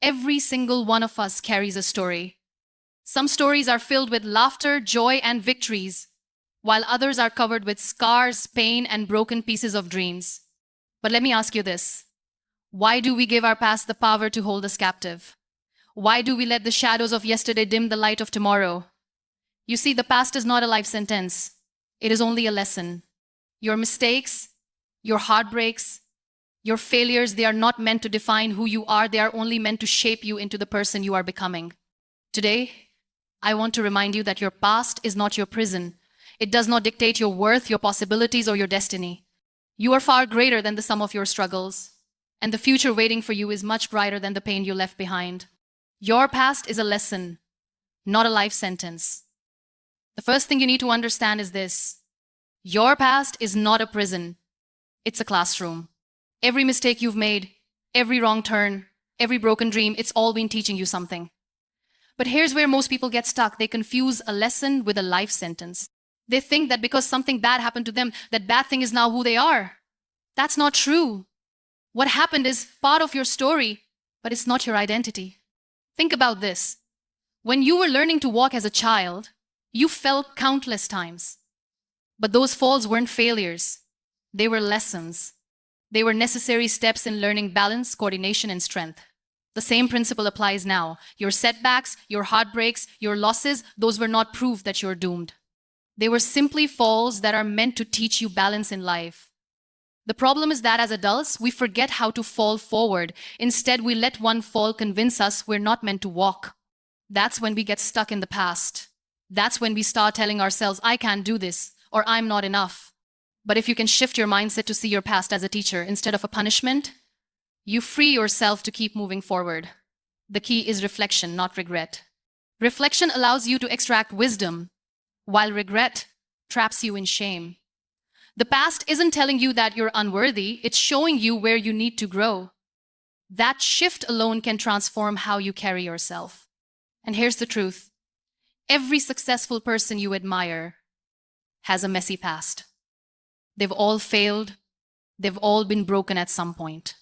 Every single one of us carries a story. Some stories are filled with laughter, joy, and victories, while others are covered with scars, pain, and broken pieces of dreams. But let me ask you this. Why do we give our past the power to hold us captive? Why do we let the shadows of yesterday dim the light of tomorrow? You see, the past is not a life sentence. It is only a lesson. Your mistakes, your heartbreaks, your failures, they are not meant to define who you are. They are only meant to shape you into the person you are becoming. Today, I want to remind you that your past is not your prison. It does not dictate your worth, your possibilities, or your destiny. You are far greater than the sum of your struggles, and the future waiting for you is much brighter than the pain you left behind. Your past is a lesson, not a life sentence. The first thing you need to understand is this. Your past is not a prison. It's a classroom. Every mistake you've made, every wrong turn, every broken dream, it's all been teaching you something. But here's where most people get stuck. They confuse a lesson with a life sentence. They think that because something bad happened to them, that bad thing is now who they are. That's not true. What happened is part of your story, but it's not your identity. Think about this. When you were learning to walk as a child, you fell countless times. But those falls weren't failures. They were lessons. They were necessary steps in learning balance, coordination, and strength. The same principle applies now. Your setbacks, your heartbreaks, your losses, those were not proof that you're doomed. They were simply falls that are meant to teach you balance in life. The problem is that as adults, we forget how to fall forward. Instead, we let one fall convince us we're not meant to walk. That's when we get stuck in the past. That's when we start telling ourselves, I can't do this, or I'm not enough. But if you can shift your mindset to see your past as a teacher instead of a punishment, you free yourself to keep moving forward. The key is reflection, not regret. Reflection allows you to extract wisdom, while regret traps you in shame. The past isn't telling you that you're unworthy, it's showing you where you need to grow. That shift alone can transform how you carry yourself. And here's the truth. Every successful person you admire has a messy past. They've all failed. They've all been broken at some point.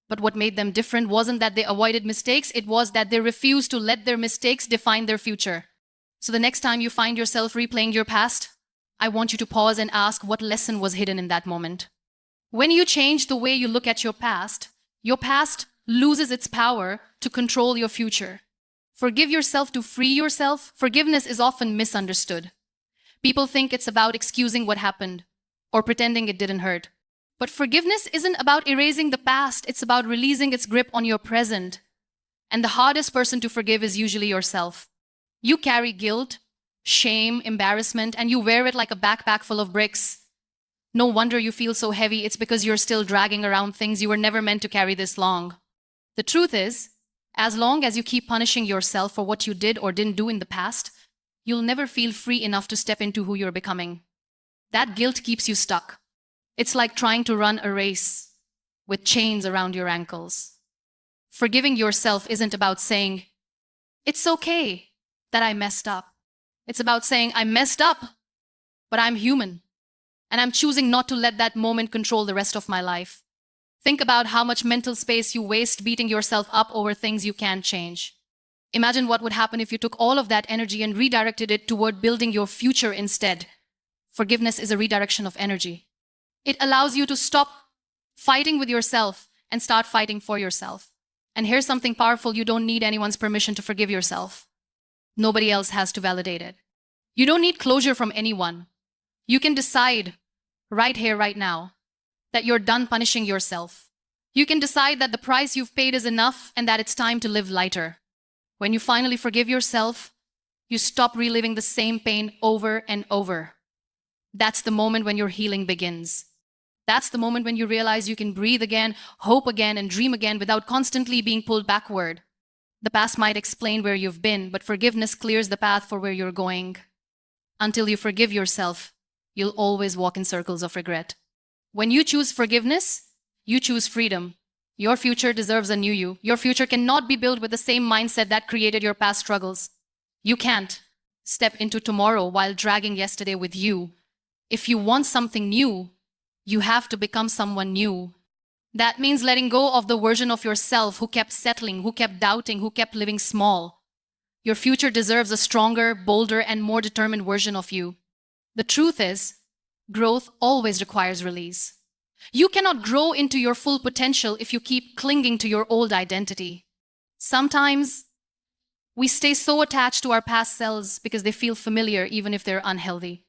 But what made them different wasn't that they avoided mistakes, it was that they refused to let their mistakes define their future. So the next time you find yourself replaying your past, I want you to pause and ask what lesson was hidden in that moment. When you change the way you look at your past loses its power to control your future. Forgive yourself to free yourself. Forgiveness is often misunderstood. People think it's about excusing what happened or pretending it didn't hurt. But forgiveness isn't about erasing the past, it's about releasing its grip on your present. And the hardest person to forgive is usually yourself. You carry guilt, shame, embarrassment, and you wear it like a backpack full of bricks. No wonder you feel so heavy, it's because you're still dragging around things you were never meant to carry this long. The truth is, as long as you keep punishing yourself for what you did or didn't do in the past, you'll never feel free enough to step into who you're becoming. That guilt keeps you stuck. It's like trying to run a race with chains around your ankles. Forgiving yourself isn't about saying, it's okay that I messed up. It's about saying, I messed up, but I'm human. And I'm choosing not to let that moment control the rest of my life. Think about how much mental space you waste beating yourself up over things you can't change. Imagine what would happen if you took all of that energy and redirected it toward building your future instead. Forgiveness is a redirection of energy. It allows you to stop fighting with yourself and start fighting for yourself. And here's something powerful. You don't need anyone's permission to forgive yourself. Nobody else has to validate it. You don't need closure from anyone. You can decide right here, right now, that you're done punishing yourself. You can decide that the price you've paid is enough and that it's time to live lighter. When you finally forgive yourself, you stop reliving the same pain over and over. That's the moment when your healing begins. That's the moment when you realize you can breathe again, hope again, and dream again without constantly being pulled backward. The past might explain where you've been, but forgiveness clears the path for where you're going. Until you forgive yourself, you'll always walk in circles of regret. When you choose forgiveness, you choose freedom. Your future deserves a new you. Your future cannot be built with the same mindset that created your past struggles. You can't step into tomorrow while dragging yesterday with you. If you want something new, you have to become someone new. That means letting go of the version of yourself who kept settling, who kept doubting, who kept living small. Your future deserves a stronger, bolder, and more determined version of you. The truth is, growth always requires release. You cannot grow into your full potential if you keep clinging to your old identity. Sometimes we stay so attached to our past selves because they feel familiar even if they're unhealthy.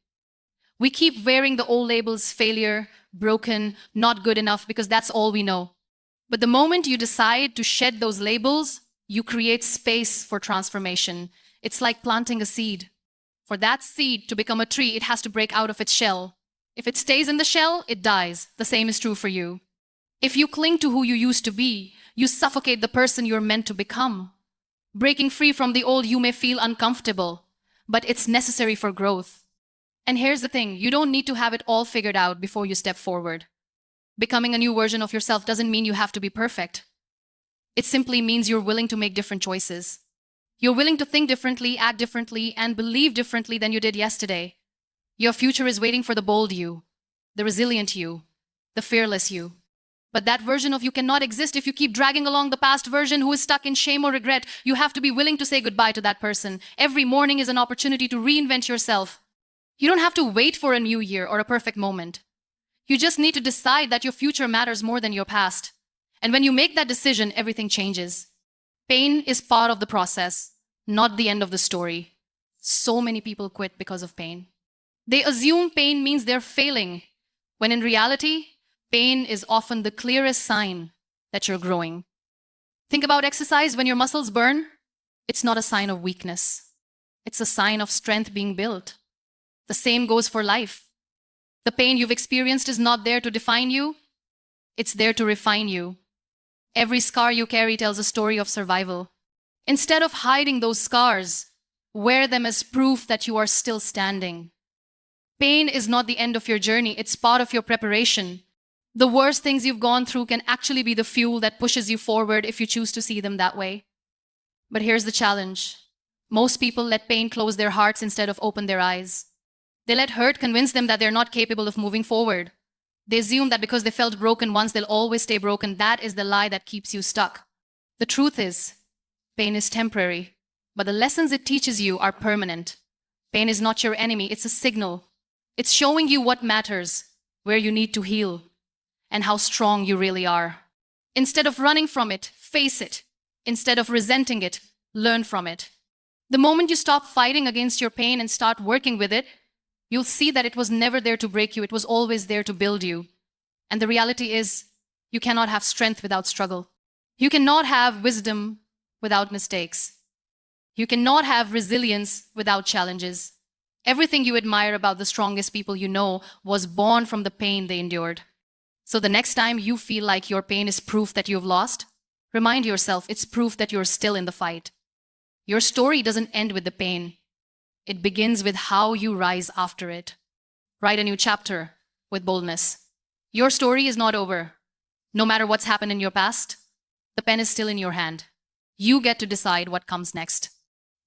We keep wearing the old labels failure, broken, not good enough because that's all we know. But the moment you decide to shed those labels, you create space for transformation. It's like planting a seed. For that seed to become a tree, it has to break out of its shell. If it stays in the shell, it dies. The same is true for you. If you cling to who you used to be, you suffocate the person you're meant to become. Breaking free from the old, you may feel uncomfortable, but it's necessary for growth. And here's the thing, you don't need to have it all figured out before you step forward. Becoming a new version of yourself doesn't mean you have to be perfect. It simply means you're willing to make different choices. You're willing to think differently, act differently, and believe differently than you did yesterday. Your future is waiting for the bold you, the resilient you, the fearless you. But that version of you cannot exist if you keep dragging along the past version who is stuck in shame or regret. You have to be willing to say goodbye to that person. Every morning is an opportunity to reinvent yourself. You don't have to wait for a new year or a perfect moment. You just need to decide that your future matters more than your past. And when you make that decision, everything changes. Pain is part of the process, not the end of the story. So many people quit because of pain. They assume pain means they're failing, when in reality, pain is often the clearest sign that you're growing. Think about exercise when your muscles burn. It's not a sign of weakness. It's a sign of strength being built. The same goes for life. The pain you've experienced is not there to define you. It's there to refine you. Every scar you carry tells a story of survival. Instead of hiding those scars, wear them as proof that you are still standing. Pain is not the end of your journey. It's part of your preparation. The worst things you've gone through can actually be the fuel that pushes you forward if you choose to see them that way. But here's the challenge. Most people let pain close their hearts instead of open their eyes. They let hurt convince them that they're not capable of moving forward. They assume that because they felt broken once, they'll always stay broken. That is the lie that keeps you stuck. The truth is, pain is temporary, but the lessons it teaches you are permanent. Pain is not your enemy, it's a signal. It's showing you what matters, where you need to heal, and how strong you really are. Instead of running from it, face it. Instead of resenting it, learn from it. The moment you stop fighting against your pain and start working with it, you'll see that it was never there to break you, it was always there to build you. And the reality is, you cannot have strength without struggle. You cannot have wisdom without mistakes. You cannot have resilience without challenges. Everything you admire about the strongest people you know was born from the pain they endured. So the next time you feel like your pain is proof that you've lost, remind yourself it's proof that you're still in the fight. Your story doesn't end with the pain. It begins with how you rise after it. Write a new chapter with boldness. Your story is not over. No matter what's happened in your past, the pen is still in your hand. You get to decide what comes next.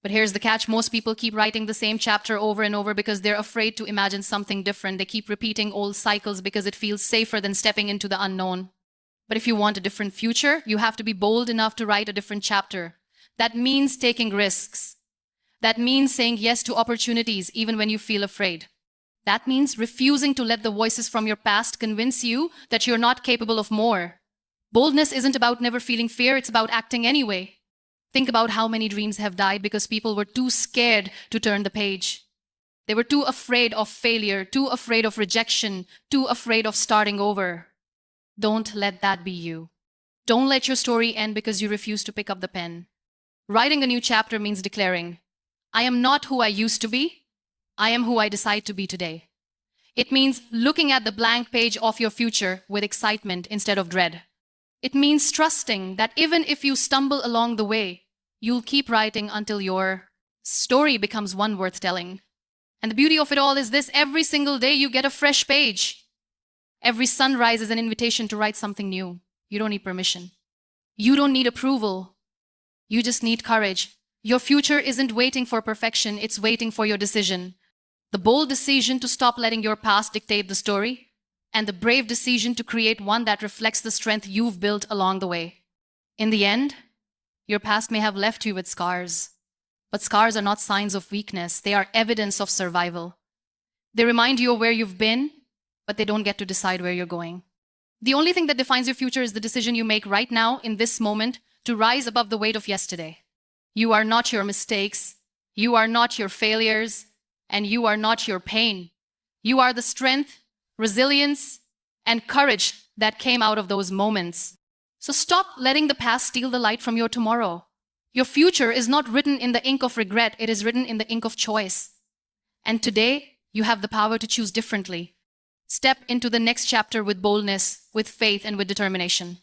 But here's the catch. Most people keep writing the same chapter over and over because they're afraid to imagine something different. They keep repeating old cycles because it feels safer than stepping into the unknown. But if you want a different future, you have to be bold enough to write a different chapter. That means taking risks. That means saying yes to opportunities even when you feel afraid. That means refusing to let the voices from your past convince you that you're not capable of more. Boldness isn't about never feeling fear, it's about acting anyway. Think about how many dreams have died because people were too scared to turn the page. They were too afraid of failure, too afraid of rejection, too afraid of starting over. Don't let that be you. Don't let your story end because you refuse to pick up the pen. Writing a new chapter means declaring, I am not who I used to be. I am who I decide to be today. It means looking at the blank page of your future with excitement instead of dread. It means trusting that even if you stumble along the way, you'll keep writing until your story becomes one worth telling. And the beauty of it all is this: every single day you get a fresh page. Every sunrise is an invitation to write something new. You don't need permission. You don't need approval. You just need courage. Your future isn't waiting for perfection, it's waiting for your decision. The bold decision to stop letting your past dictate the story. and the brave decision to create one that reflects the strength you've built along the way. In the end, your past may have left you with scars, but scars are not signs of weakness, they are evidence of survival. They remind you of where you've been, but they don't get to decide where you're going. The only thing that defines your future is the decision you make right now, in this moment, to rise above the weight of yesterday. You are not your mistakes, you are not your failures, and you are not your pain. You are the strength, resilience, and courage that came out of those moments. So stop letting the past steal the light from your tomorrow. Your future is not written in the ink of regret, it is written in the ink of choice. And today, you have the power to choose differently. Step into the next chapter with boldness, with faith, and with determination.